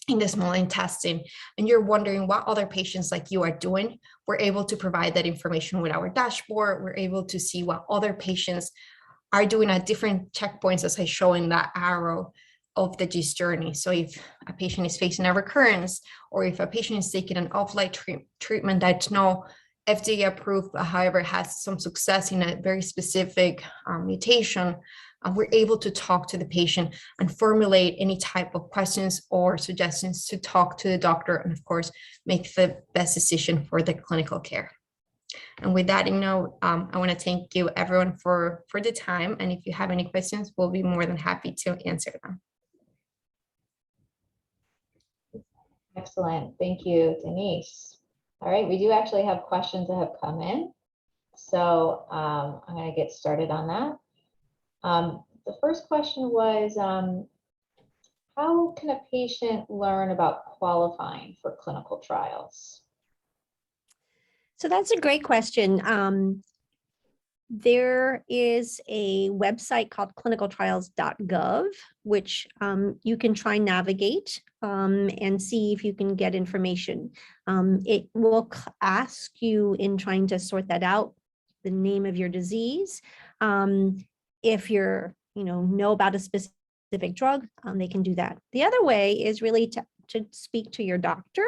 in the small intestine, and you're wondering what other patients like you are doing, we're able to provide that information with our dashboard. We're able to see what other patients are doing at different checkpoints, as I show in that arrow of the GIST journey. So if a patient is facing a recurrence, or if a patient is taking an off-label treatment that's no FDA approved, but however has some success in a very specific mutation, we're able to talk to the patient and formulate any type of questions or suggestions to talk to the doctor, and of course, make the best decision for the clinical care. And with that, I want to thank you everyone for the time. And if you have any questions, we'll be more than happy to answer them. Excellent. Thank you, Denise. All right, we do actually have questions that have come in. So I'm going to get started on that. The first question was, how can a patient learn about qualifying for clinical trials? So that's a great question. There is a website called clinicaltrials.gov, which you can try navigate and see if you can get information. It will ask you in trying to sort that out, the name of your disease. If you're, know about a specific drug, they can do that. The other way is really to speak to your doctor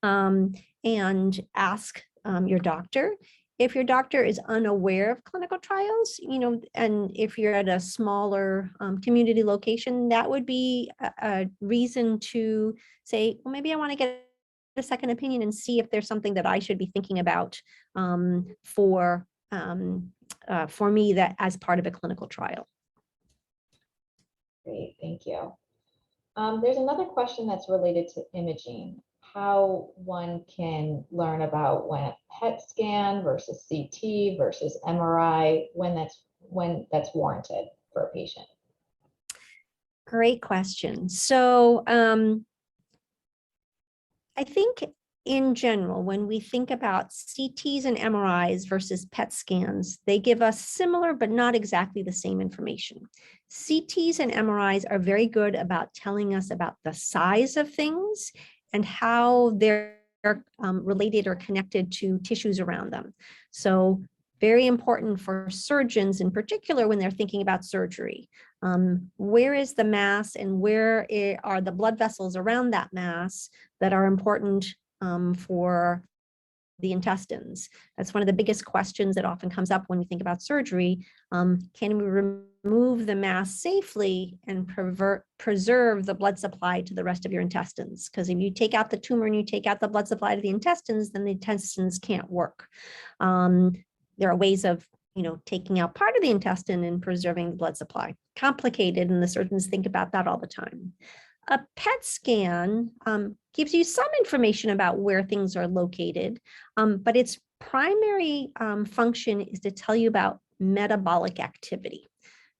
and ask your doctor. If your doctor is unaware of clinical trials, and if you're at a smaller community location, that would be a reason to say, well, maybe I want to get a second opinion and see if there's something that I should be thinking about for me that as part of a clinical trial. Great, thank you. There's another question that's related to imaging. How one can learn about when a PET scan versus CT versus MRI, when that's warranted for a patient. Great question. So I think in general, when we think about CTs and MRIs versus PET scans, they give us similar but not exactly the same information. CTs and MRIs are very good about telling us about the size of things and how they're related or connected to tissues around them. So very important for surgeons in particular when they're thinking about surgery. Where is the mass and where are the blood vessels around that mass that are important for the intestines? That's one of the biggest questions that often comes up when we think about surgery. Can we remove the mass safely and preserve the blood supply to the rest of your intestines? Because if you take out the tumor and you take out the blood supply to the intestines, then the intestines can't work. There are ways of taking out part of the intestine and preserving the blood supply. Complicated, and the surgeons think about that all the time. A PET scan gives you some information about where things are located, but its primary function is to tell you about metabolic activity.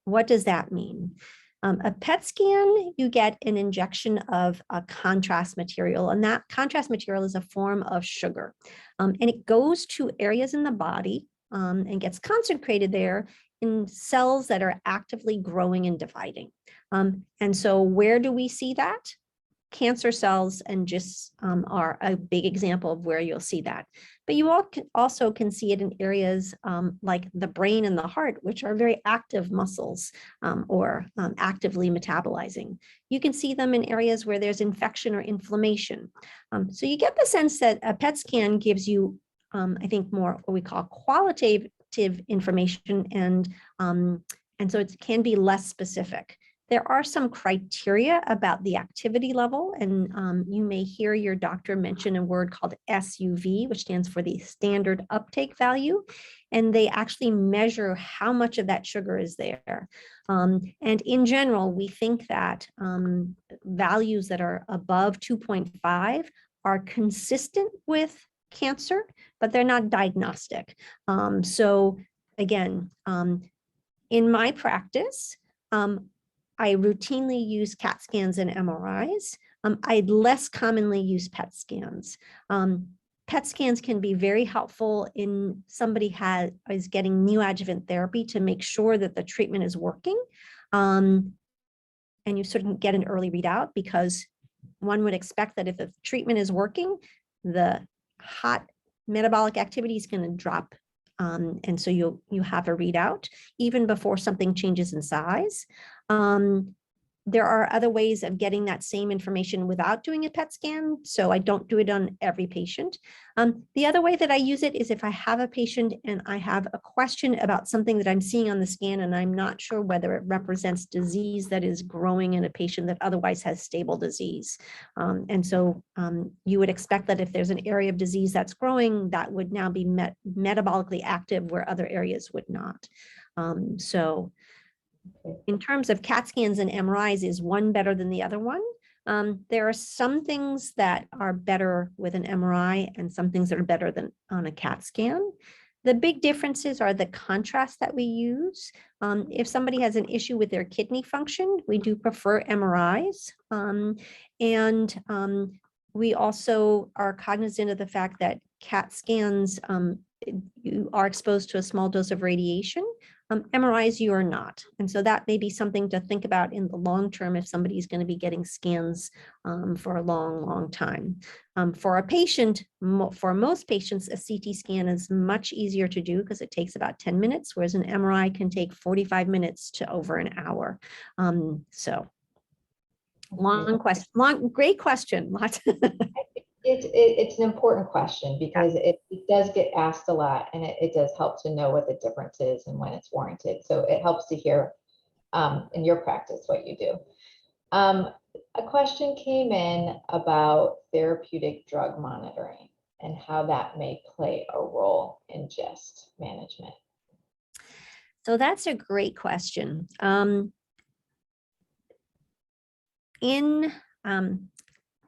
What does that mean? A PET scan, you get an injection of a contrast material, and that contrast material is a form of sugar, and it goes to areas in the body and gets concentrated there in cells that are actively growing and dividing. And so where do we see that? Cancer cells and GIST are a big example of where you'll see that. But you also can see it in areas like the brain and the heart, which are very active muscles or actively metabolizing. You can see them in areas where there's infection or inflammation. So you get the sense that a PET scan gives you, I think, more what we call qualitative information, and so it can be less specific. There are some criteria about the activity level, and you may hear your doctor mention a word called SUV, which stands for the standard uptake value, and they actually measure how much of that sugar is there. And in general, we think that values that are above 2.5 are consistent with cancer, but they're not diagnostic. So again, in my practice, I routinely use CAT scans and MRIs. I less commonly use PET scans. PET scans can be very helpful in somebody is getting neoadjuvant therapy to make sure that the treatment is working. And you sort of get an early readout, because one would expect that if the treatment is working, the hot metabolic activity is going to drop. And so you have a readout even before something changes in size. There are other ways of getting that same information without doing a PET scan, so I don't do it on every patient. The other way that I use it is if I have a patient and I have a question about something that I'm seeing on the scan and I'm not sure whether it represents disease that is growing in a patient that otherwise has stable disease. And so you would expect that if there's an area of disease that's growing, that would now be metabolically active where other areas would not. So in terms of CAT scans and MRIs, is one better than the other one? There are some things that are better with an MRI and some things that are better than on a CAT scan. The big differences are the contrast that we use. If somebody has an issue with their kidney function, we do prefer MRIs. We also are cognizant of the fact that CAT scans you are exposed to a small dose of radiation. MRIs, you are not. And so that may be something to think about in the long term if somebody is going to be getting scans for a long, long time. For a patient, for most patients, a CT scan is much easier to do because it takes about 10 minutes, whereas an MRI can take 45 minutes to over an hour. So long question, great question. Lots. It's an important question because it does get asked a lot, and it does help to know what the difference is and when it's warranted. So it helps to hear in your practice what you do. A question came in about therapeutic drug monitoring and how that may play a role in GIST management. So that's a great question.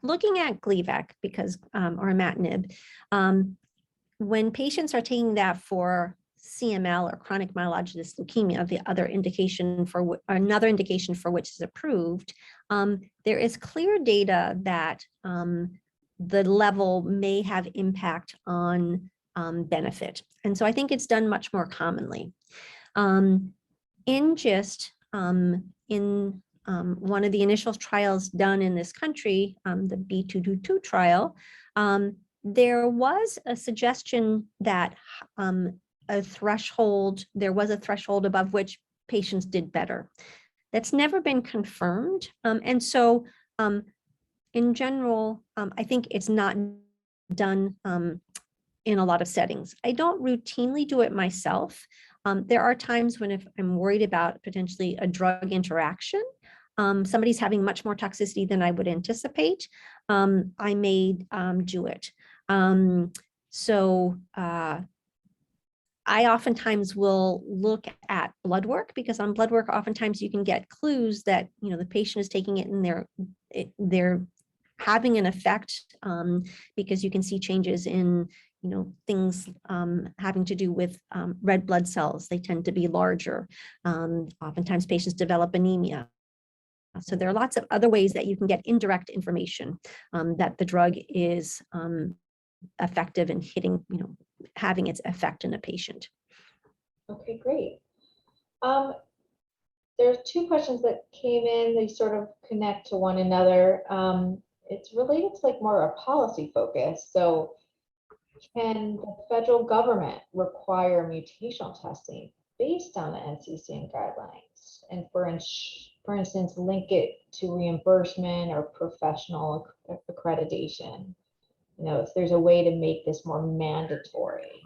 Looking at Gleevec, because or imatinib, when patients are taking that for CML or chronic myelogenous leukemia, the other indication for another indication for which is approved, there is clear data that the level may have impact on benefit, and so I think it's done much more commonly. In GIST, in one of the initial trials done in this country, the B222 trial, there was a suggestion that there was a threshold above which patients did better. That's never been confirmed. And so in general, I think it's not done in a lot of settings. I don't routinely do it myself. There are times when if I'm worried about potentially a drug interaction, somebody's having much more toxicity than I would anticipate, I may do it. I oftentimes will look at blood work, because on blood work, oftentimes you can get clues that, you know, the patient is taking it and they're having an effect, because you can see changes in, you know, things having to do with red blood cells. They tend to be larger. Oftentimes patients develop anemia. So there are lots of other ways that you can get indirect information that the drug is effective in hitting, you know, having its effect in a patient. Okay, great. There's two questions that came in. They sort of connect to one another. It's related to like more a policy focus. So can the federal government require mutational testing based on the NCCN guidelines? And for instance, link it to reimbursement or professional accreditation? You know, if there's a way to make this more mandatory.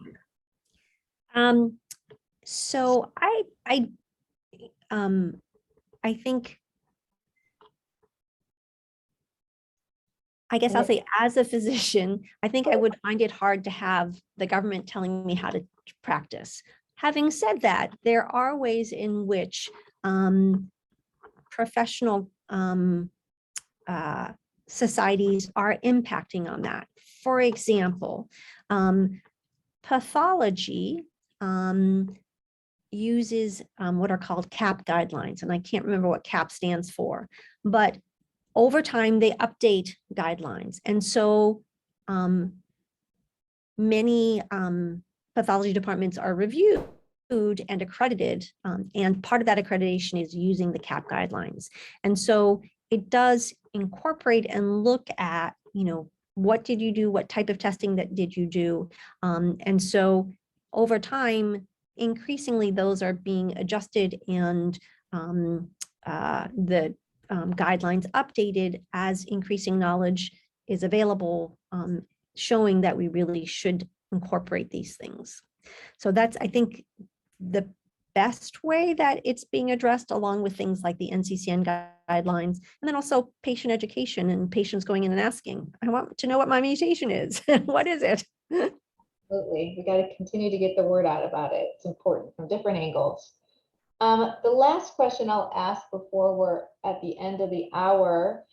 So I think, I guess I'll say, as a physician, I think I would find it hard to have the government telling me how to practice. Having said that, there are ways in which professional societies are impacting on that. For example, pathology uses what are called CAP guidelines, and I can't remember what CAP stands for, but over time they update guidelines. And so many pathology departments are reviewed and accredited, and part of that accreditation is using the CAP guidelines. And so it does incorporate and look at, you know, what did you do? What type of testing that did you do? And so over time, increasingly those are being adjusted and the guidelines updated as increasing knowledge is available, showing that we really should incorporate these things. So that's, I think, the best way that it's being addressed, along with things like the NCCN guidelines, and then also patient education and patients going in and asking, I want to know what my mutation is. What is it? Absolutely. We got to continue to get the word out about it. It's important from different angles. The last question I'll ask before we're at the end of the hour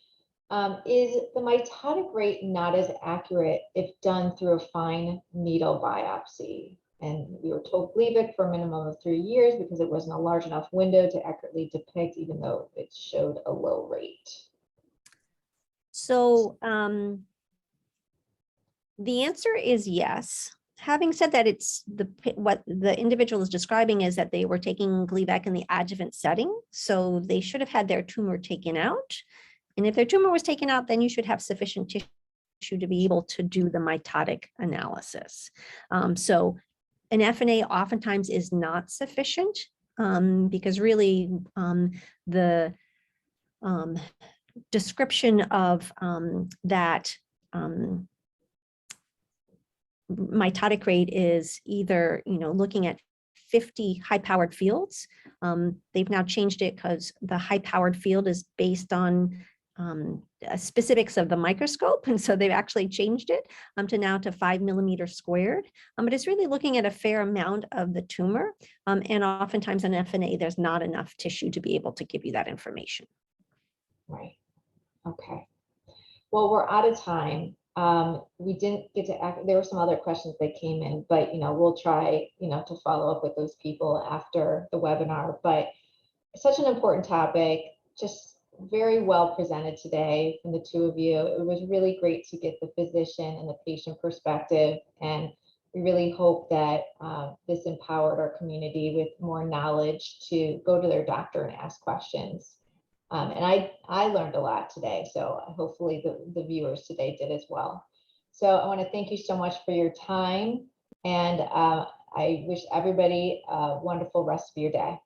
is the mitotic rate not as accurate if done through a fine needle biopsy? And we were told leave it for a minimum of 3 years because it wasn't a large enough window to accurately depict, even though it showed a low rate. So the answer is yes. having said that, what the individual is describing is that they were taking Gleevec in the adjuvant setting, so they should have had their tumor taken out. And if their tumor was taken out, then you should have sufficient tissue to be able to do the mitotic analysis. So an FNA oftentimes is not sufficient because really the description of that mitotic rate is either, looking at 50 high-powered fields. They've now changed it because the high-powered field is based on specifics of the microscope. And so they've actually changed it to 5 millimeters squared. But it's really looking at a fair amount of the tumor. And oftentimes in FNA, there's not enough tissue to be able to give you that information. Right. Okay. Well, we're out of time. We didn't get to there were some other questions that came in, but we'll try to follow up with those people after the webinar. But such an important topic, just very well presented today from the two of you. It was really great to get the physician and the patient perspective, and we really hope that this empowered our community with more knowledge to go to their doctor and ask questions. And I learned a lot today, so hopefully the viewers today did as well. So I want to thank you so much for your time, and I wish everybody a wonderful rest of your day.